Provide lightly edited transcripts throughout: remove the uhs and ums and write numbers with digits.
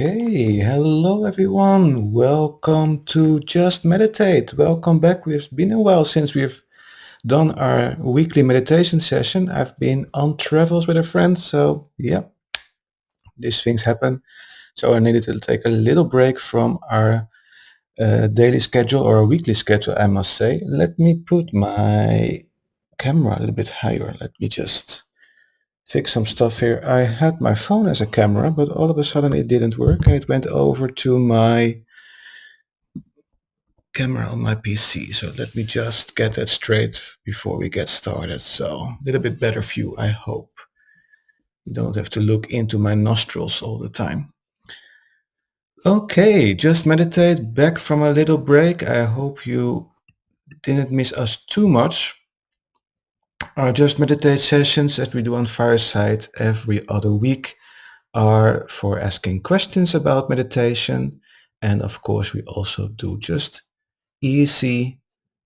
Okay, hello everyone. Welcome to Just Meditate. Welcome back. It's been a while since we've done our weekly meditation session. I've been on travels with a friend, so yeah, these things happen. So I needed to take a little break from our daily schedule or a weekly schedule, I must say. Let me put my camera a little bit higher. Let me just fix some stuff here. I had my phone as a camera, but all of a sudden it didn't work and it went over to my camera on my PC. So let me just get that straight before we get started. So a little bit better view, I hope. You don't have to look into my nostrils all the time. Okay, Just Meditate, back from a little break. I hope you didn't miss us too much. Our Just Meditate sessions that we do on Fireside every other week are for asking questions about meditation. And of course, we also do just easy,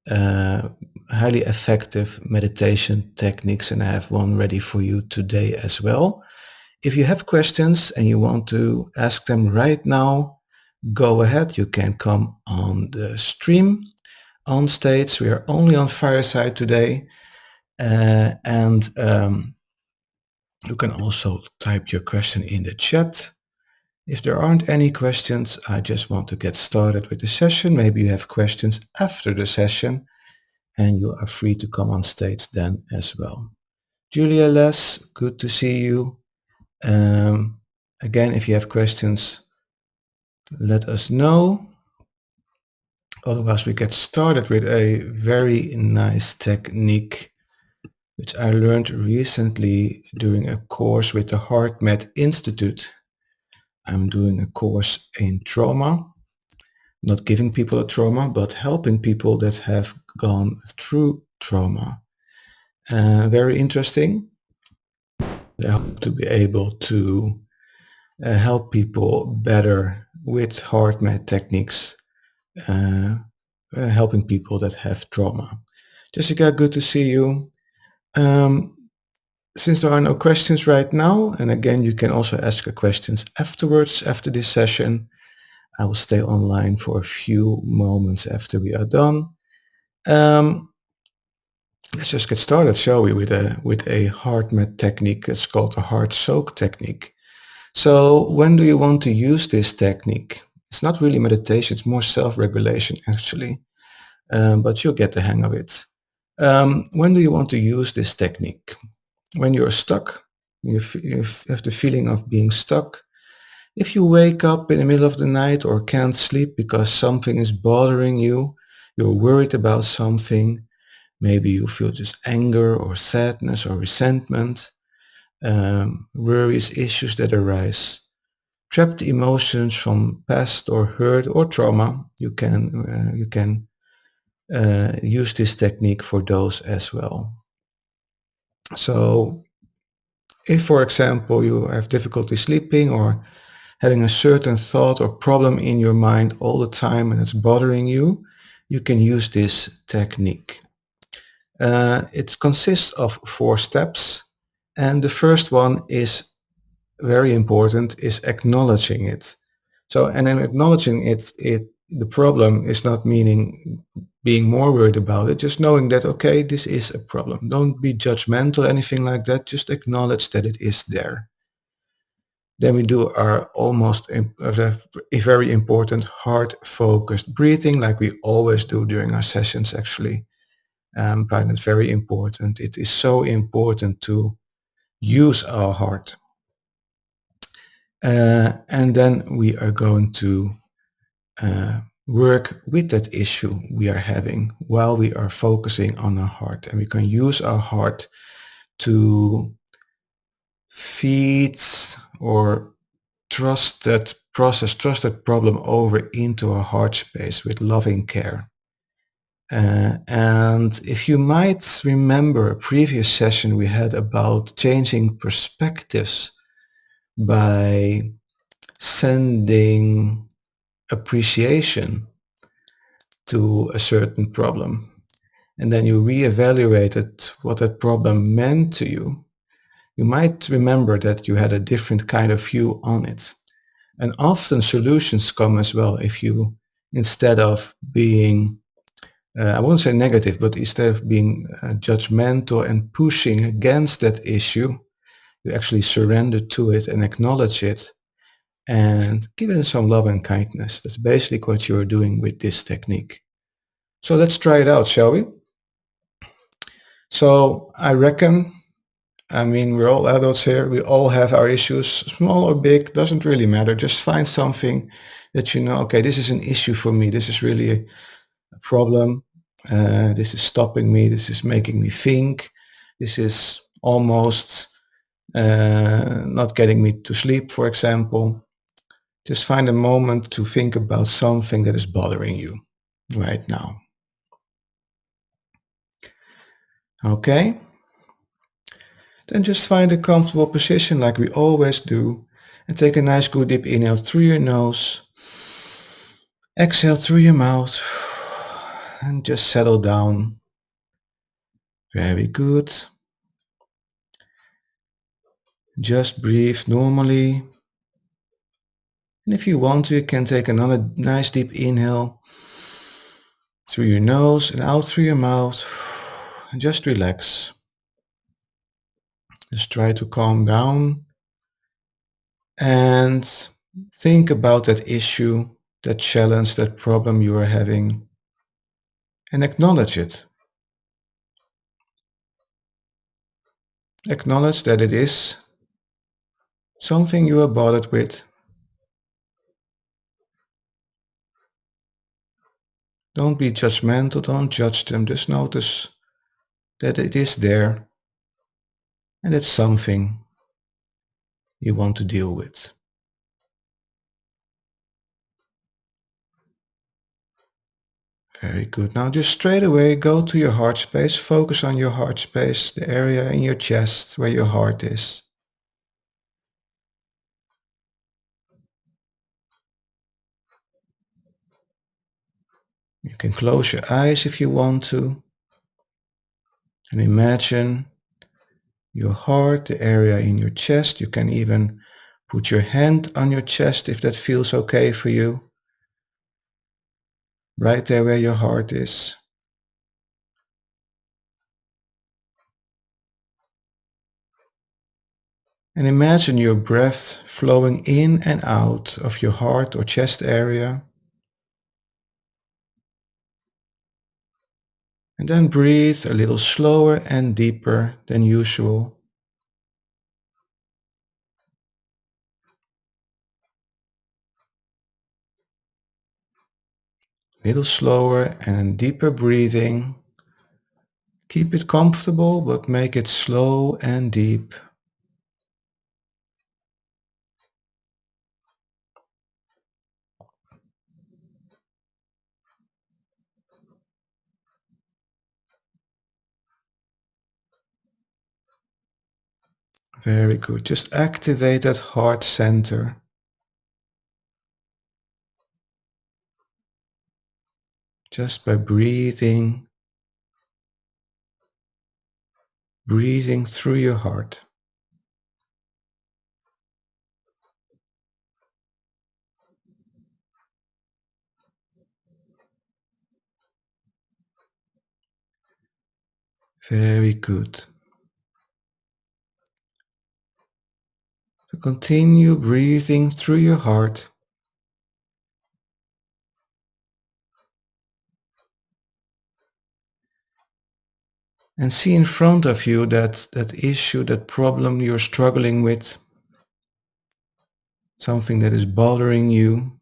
highly effective meditation techniques. And I have one ready for you today as well. If you have questions and you want to ask them right now, go ahead. You can come on the stream on stage. We are only on Fireside today. And you can also type your question in the chat. If there aren't any questions, I just want to get started with the session. Maybe you have questions after the session and you are free to come on stage then as well. Julia Les, good to see you. Again, if you have questions, let us know. Otherwise, we get started with a very nice technique which I learned recently during a course with the HeartMath Institute. I'm doing a course in trauma, not giving people a trauma, but helping people that have gone through trauma. Very interesting. I hope to be able to help people better with HeartMath techniques, helping people that have trauma. Jessica, good to see you. Since there are no questions right now, and again, you can also ask your questions afterwards, after this session, I will stay online for a few moments after we are done. Let's just get started, shall we, with a HeartMath technique. It's called the heart soak technique. So when do you want to use this technique? It's not really meditation, it's more self-regulation actually, but you'll get the hang of it. When do you want to use this technique? When you're stuck, you have the feeling of being stuck. If you wake up in the middle of the night or can't sleep because something is bothering you, you're worried about something, maybe you feel just anger or sadness or resentment, worries, issues that arise, trapped emotions from past or hurt or trauma, you can use this technique for those as well. So if, for example, you have difficulty sleeping or having a certain thought or problem in your mind all the time and it's bothering you, you can use this technique. It consists of 4 steps, and the first one is very important, is acknowledging it. So, and in acknowledging it, the problem is not meaning being more worried about it, just knowing that, okay, this is a problem. Don't be judgmental, anything like that. Just acknowledge that it is there. Then we do our almost a very important heart-focused breathing, like we always do during our sessions, actually. But it's very important. It is so important to use our heart. And then we are going to work with that issue we are having while we are focusing on our heart. And we can use our heart to feed or trust that problem over into our heart space with loving care. And if you might remember a previous session we had about changing perspectives by sending appreciation to a certain problem, and then you reevaluated what that problem meant to you, you might remember that you had a different kind of view on it. And often solutions come as well if you, instead of being, I won't say negative, but instead of being judgmental and pushing against that issue, you actually surrender to it and acknowledge it and give it some love and kindness. That's basically what you're doing with this technique. So let's try it out, shall we? So I reckon, I mean, we're all adults here. We all have our issues, small or big, doesn't really matter. Just find something that you know, okay, this is an issue for me. This is really a problem. This is stopping me. This is making me think. This is almost not getting me to sleep, for example. Just find a moment to think about something that is bothering you right now. Okay? Then just find a comfortable position like we always do and take a nice good deep inhale through your nose. Exhale through your mouth and just settle down. Very good. Just breathe normally. And if you want to, you can take another nice deep inhale through your nose and out through your mouth. And just relax. Just try to calm down and think about that issue, that challenge, that problem you are having, and acknowledge it. Acknowledge that it is something you are bothered with. Don't be judgmental, don't judge them, just notice that it is there and it's something you want to deal with. Very good. Now just straight away go to your heart space, focus on your heart space, the area in your chest where your heart is. You can close your eyes if you want to and imagine your heart, the area in your chest. You can even put your hand on your chest if that feels okay for you. Right there where your heart is. And imagine your breath flowing in and out of your heart or chest area. And then breathe a little slower and deeper than usual. Little slower and deeper breathing. Keep it comfortable, but make it slow and deep. Very good. Just activate that heart center. Just by breathing through your heart. Very good. So continue breathing through your heart. And see in front of you that issue, that problem you're struggling with, something that is bothering you.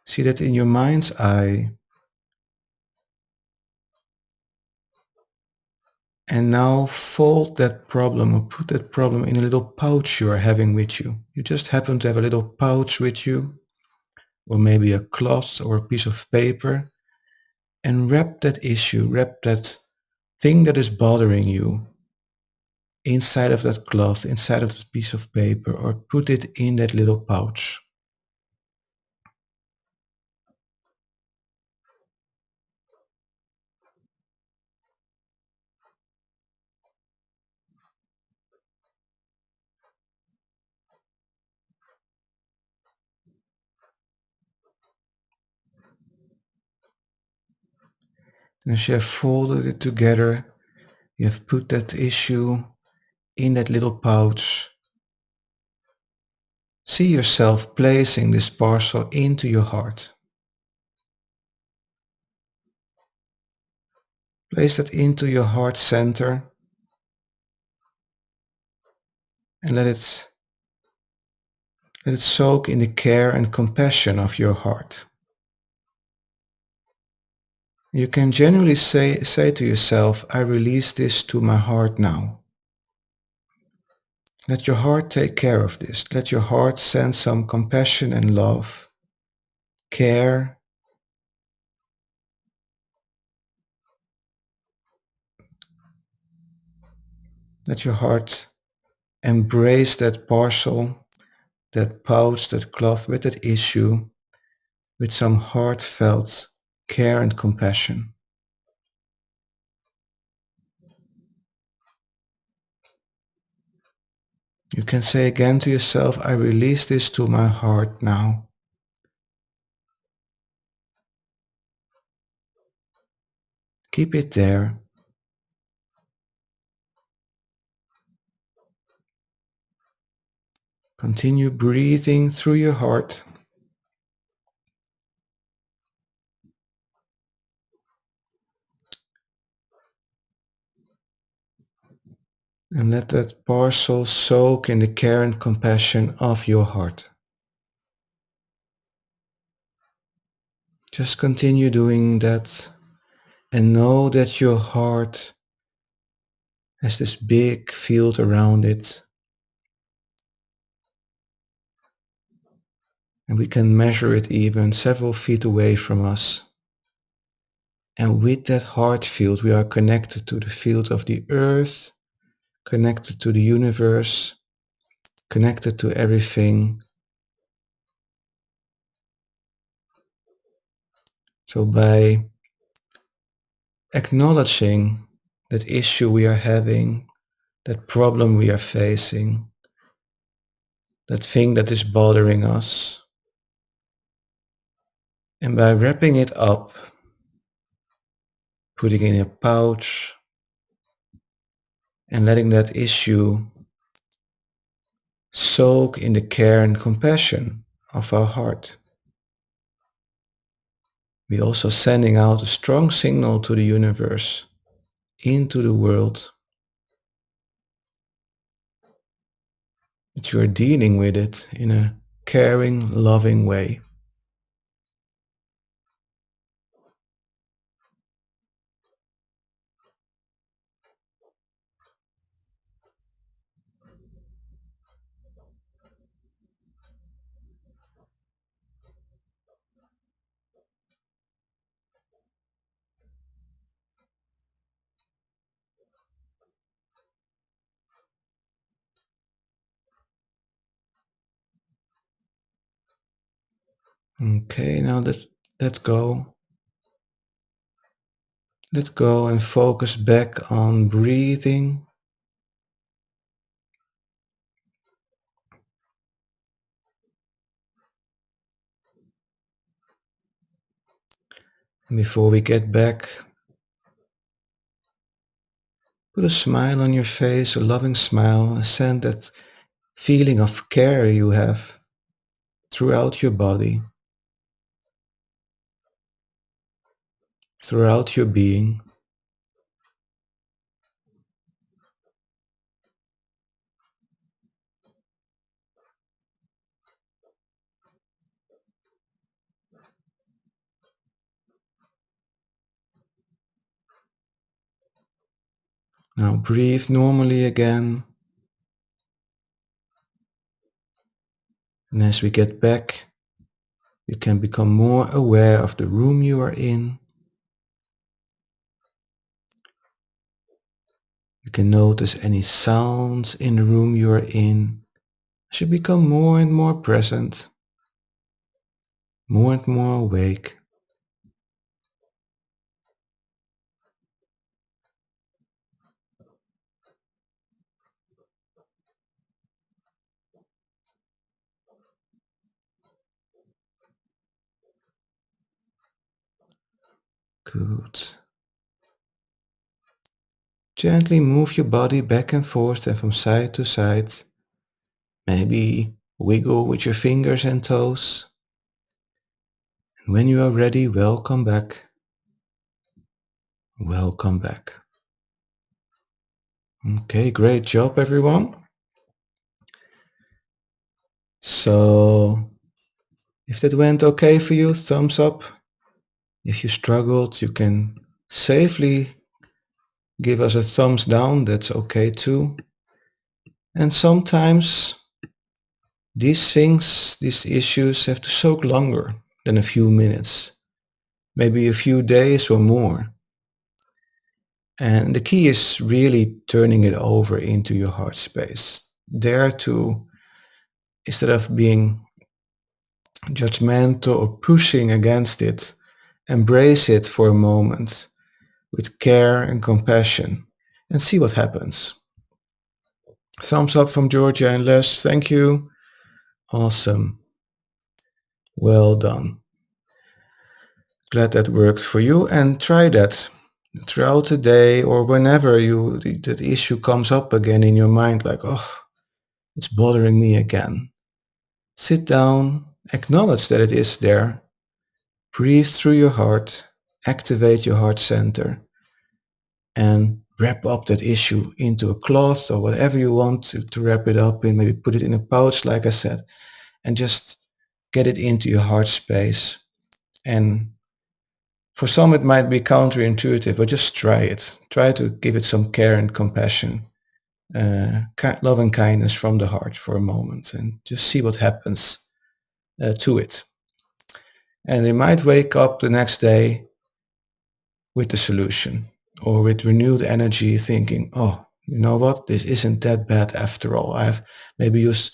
See that in your mind's eye. And now fold that problem or put that problem in a little pouch you are having with you. You just happen to have a little pouch with you, or maybe a cloth or a piece of paper, and wrap that issue, wrap that thing that is bothering you inside of that cloth, inside of that piece of paper, or put it in that little pouch. And as you have folded it together, you have put that issue in that little pouch. See yourself placing this parcel into your heart. Place that into your heart center and let it soak in the care and compassion of your heart. You can genuinely say to yourself, I release this to my heart now. Let your heart take care of this. Let your heart send some compassion and love, care. Let your heart embrace that parcel, that pouch, that cloth with that issue with some heartfelt care and compassion. You can say again to yourself, I release this to my heart now. Keep it there. Continue breathing through your heart. And let that parcel soak in the care and compassion of your heart. Just continue doing that and know that your heart has this big field around it. And we can measure it even several feet away from us. And with that heart field, we are connected to the field of the earth, connected to the universe, connected to everything. So by acknowledging that issue we are having, that problem we are facing, that thing that is bothering us, and by wrapping it up, putting it in a pouch, and letting that issue soak in the care and compassion of our heart. We also sending out a strong signal to the universe, into the world, that you are dealing with it in a caring, loving way. Okay, now let's go. Let go and focus back on breathing. And before we get back, put a smile on your face, a loving smile, and send that feeling of care you have throughout your body, throughout your being. Now breathe normally again. And as we get back, you can become more aware of the room you are in. You can notice any sounds in the room you are in. As you become more and more present, more and more awake. Good. Gently move your body back and forth and from side to side. Maybe wiggle with your fingers and toes. And when you are ready, welcome back. Welcome back. Okay, great job, everyone. So, if that went okay for you, thumbs up. If you struggled, you can safely give us a thumbs down. That's okay too. And sometimes these things, these issues have to soak longer than a few minutes, maybe a few days or more. And the key is really turning it over into your heart space. Dare to, instead of being judgmental or pushing against it, embrace it for a moment with care and compassion and see what happens. Thumbs up from Georgia and Les. Thank you. Awesome. Well done. Glad that worked for you, and try that throughout the day or whenever that issue comes up again in your mind, like, oh, it's bothering me again. Sit down, acknowledge that it is there, breathe through your heart, activate your heart center, and wrap up that issue into a cloth or whatever you want to wrap it up in, maybe put it in a pouch, like I said, and just get it into your heart space. And for some, it might be counterintuitive, but just try it. Try to give it some care and compassion, love and kindness from the heart for a moment, and just see what happens to it. And they might wake up the next day with the solution or with renewed energy, thinking, oh, you know what, this isn't that bad after all. Because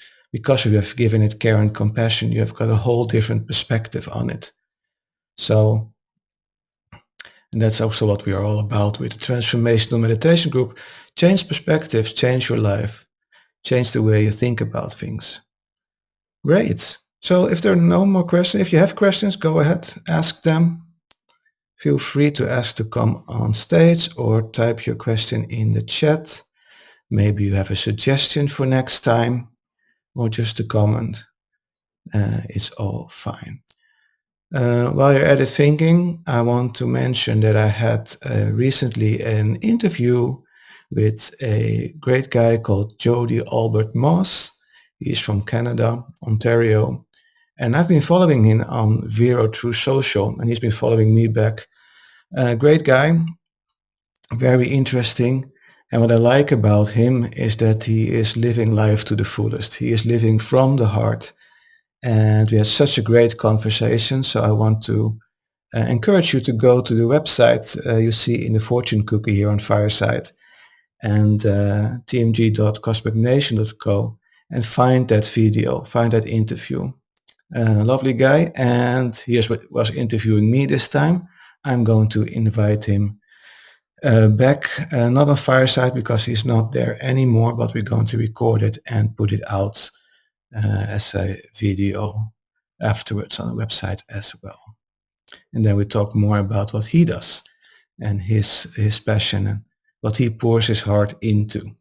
you have given it care and compassion, you have got a whole different perspective on it. So, and that's also what we are all about with the Transformational Meditation Group. Change perspectives, change your life, change the way you think about things. Great. So if there are no more questions, if you have questions, go ahead, ask them. Feel free to ask to come on stage or type your question in the chat. Maybe you have a suggestion for next time or just a comment. It's all fine. While you're at it thinking, I want to mention that I had recently an interview with a great guy called Jody Albert Moss. He's from Canada, Ontario. And I've been following him on Vero through social, and he's been following me back. Great guy, very interesting. And what I like about him is that he is living life to the fullest. He is living from the heart. And we had such a great conversation. So I want to encourage you to go to the website you see in the fortune cookie here on Fireside and tmg.cosmicnation.co and find that video, find that interview. Lovely guy, and he was interviewing me this time. I'm going to invite him back, not on Fireside because he's not there anymore, but we're going to record it and put it out as a video afterwards on the website as well. And then we talk more about what he does and his passion and what he pours his heart into.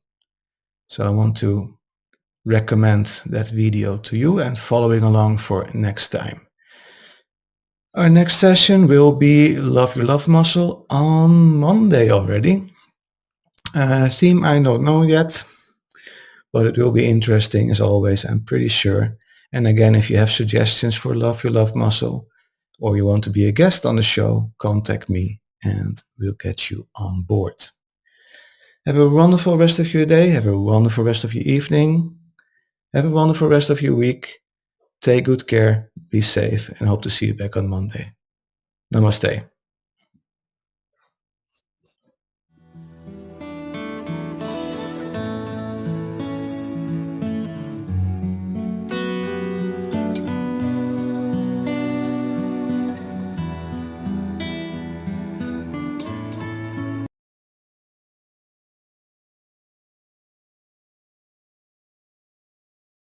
So I want to recommend that video to you and following along for next time. Our next session will be Love Your Love Muscle on Monday already. Theme I don't know yet, but it will be interesting as always, I'm pretty sure. And again, if you have suggestions for Love Your Love Muscle or you want to be a guest on the show, contact me and we'll get you on board. Have a wonderful rest of your day. Have a wonderful rest of your evening. Have a wonderful rest of your week. Take good care, be safe, and hope to see you back on Monday. Namaste.